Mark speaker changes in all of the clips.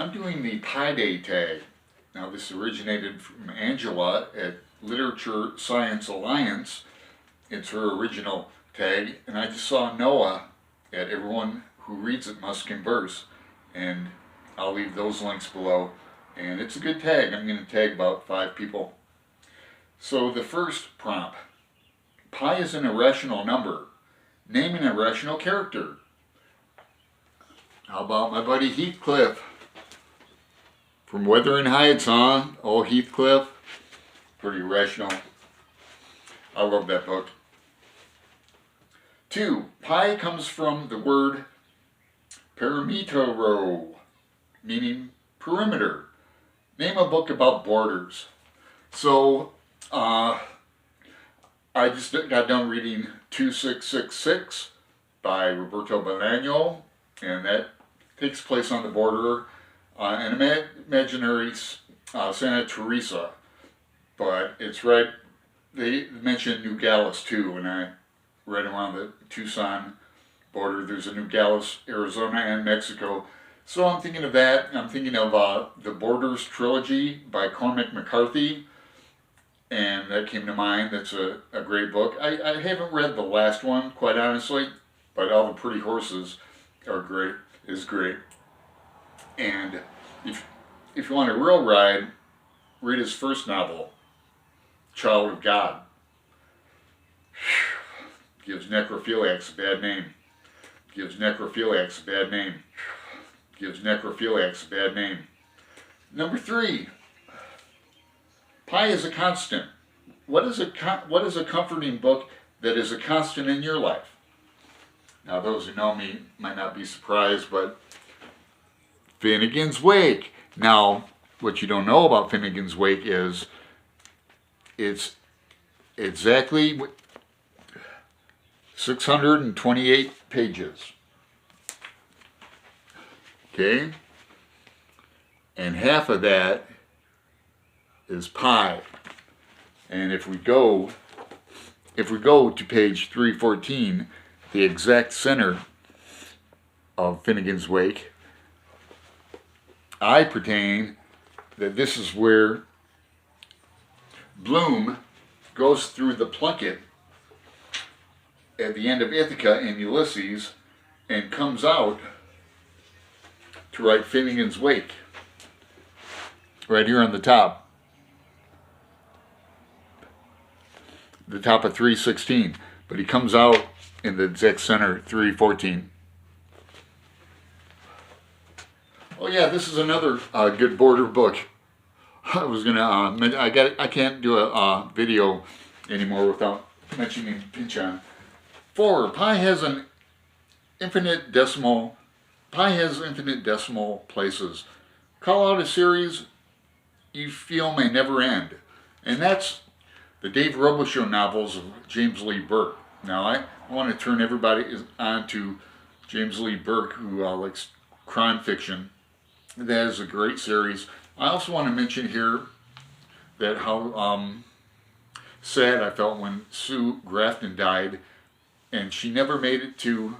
Speaker 1: I'm doing the Pi Day tag. Now this originated from Angela at Literature Science Alliance. It's her original tag, and I just saw Noah at Everyone Who Reads It Must Converse, and I'll leave those links below. And it's a good tag. I'm going to tag about 5 people. So the first prompt, pi is an irrational number. Name an irrational character. How about my buddy Heathcliff? From Wuthering Heights, huh? Oh, Heathcliff. Pretty irrational. I love that book. 2. Pi comes from the word perimetero, meaning perimeter. Name a book about borders. So, I just got done reading 2666 by Roberto Bolaño, and that takes place on the border, an imaginary Santa Teresa, but it's right, they mentioned Nogales too, when I read around the Tucson border. There's a Nogales, Arizona, and Mexico. So I'm thinking of that. I'm thinking of the Borders trilogy by Cormac McCarthy, and that came to mind. That's a great book. I haven't read the last one, quite honestly, but All the Pretty Horses are great. Is great. And if you want a real ride, read his first novel, Child of God. Gives necrophiliacs a bad name. Gives necrophiliacs a bad name. Gives necrophiliacs a bad name. Number 3. Pi is a constant. What is a comforting book that is a constant in your life? Now those who know me might not be surprised, but Finnegan's Wake. Now, what you don't know about Finnegan's Wake is it's exactly 628 pages. Okay? And half of that is pi. And if we go to page 314, the exact center of Finnegan's Wake, I pertain that this is where Bloom goes through the Plunket at the end of Ithaca in Ulysses and comes out to write Finnegan's Wake. Right here on the top of 316. But he comes out in the exact center, 314. Oh yeah, this is another good border book. I was gonna I can't do a video anymore without mentioning Pynchon. 4. Pi has infinite decimal places. Call out a series you feel may never end. And that's the Dave Robichaux novels of James Lee Burke. Now I want to turn everybody on to James Lee Burke, who likes crime fiction. That is a great series. I also want to mention here that how sad I felt when Sue Grafton died, and she never made it to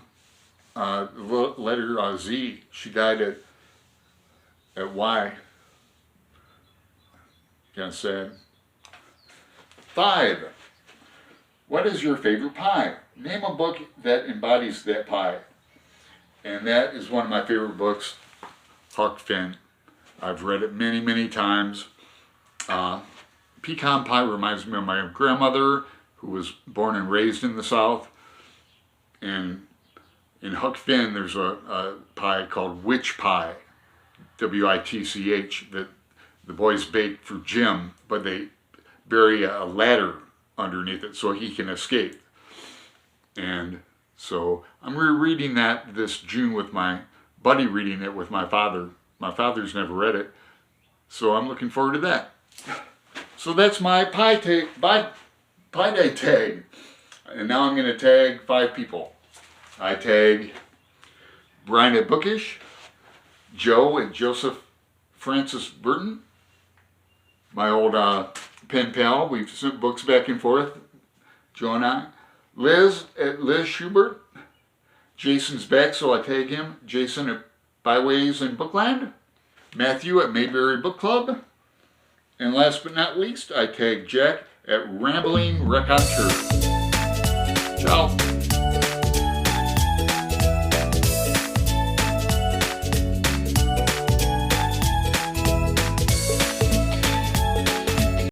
Speaker 1: the letter Z. She died at Y. Kind of sad. 5. What is your favorite pie? Name a book that embodies that pie. And that is one of my favorite books, Huck Finn. I've read it many, many times. Pecan pie reminds me of my grandmother, who was born and raised in the South. And in Huck Finn, there's a pie called Witch Pie, W-I-T-C-H, that the boys bake for Jim, but they bury a ladder underneath it so he can escape. And so I'm rereading that this June with my buddy, reading it with my father. My father's never read it, so I'm looking forward to that. So that's my Pi Day tag. And now I'm going to tag 5 people. I tag Brian at Bookish, Joe and Joseph Francis Burton, my old pen pal. We've sent books back and forth, Joe and I. Liz at Liz Schubert. Jason's back, so I tag him. Jason at Byways and Bookland. Matthew at Mayberry Book Club. And last but not least, I tag Jack at Rambling Raconteur. Ciao.